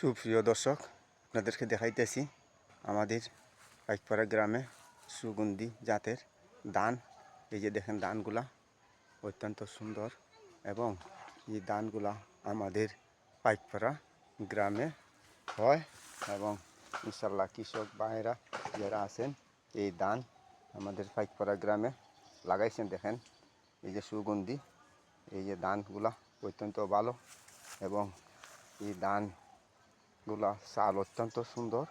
সুপ্রিয় দর্শক, আপনাদেরকে দেখাইতেছি আমাদের পাইকপাড়া গ্রামে সুগন্ধি জাতের ধান। এই যে দেখেন ধানগুলা অত্যন্ত সুন্দর এবং এই ধানগুলা আমাদের পাইকপাড়া গ্রামে হয় এবং ইনশাল্লাহ কৃষক ভাইয়েরা যারা আছেন এই ধান আমাদের পাইকপাড়া গ্রামে লাগাইছেন। দেখেন এই যে সুগন্ধি, এই যে ধানগুলা অত্যন্ত ভালো এবং এই ধানগুলা চাল অত্যন্ত সুন্দর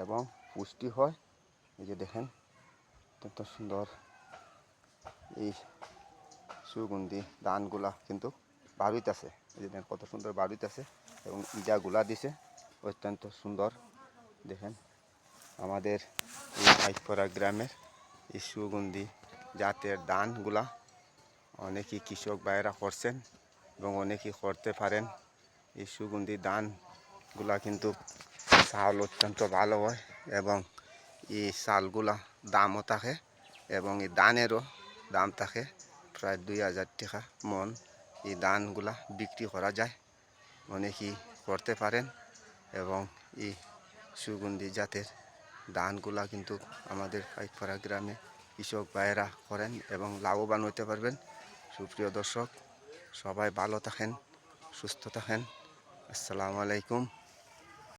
এবং পুষ্টি হয়। এই যে দেখেন অত্যন্ত সুন্দর এই সুগন্ধি ধানগুলা কিন্তু বাড়িতেছে। এই যে দেখেন কত সুন্দর বাড়িতেছে এবং ইজাগুলা দিছে অত্যন্ত সুন্দর। দেখেন আমাদের এই পাইকপাড়া গ্রামের এই সুগন্ধি জাতের ধানগুলা অনেকেই কৃষক ভাইয়েরা করছেন এবং অনেকেই করতে পারেন। এই সুগন্ধি ধানগুলা কিন্তু চাল অত্যন্ত ভালো হয় এবং এই চালগুলা দামও থাকে এবং এই ধানেরও দাম থাকে প্রায় 2000 টাকা মন। এই ধানগুলা বিক্রি করা যায়, অনেকেই করতে পারেন এবং এই সুগন্ধি জাতের ধানগুলা কিন্তু আমাদের পাইকপাড়া গ্রামে কৃষক ভাইয়েরা করেন এবং লাভবান হতে পারবেন। সুপ্রিয় দর্শক, সবাই ভালো থাকেন, সুস্থ থাকেন। আসসালামু আলাইকুম।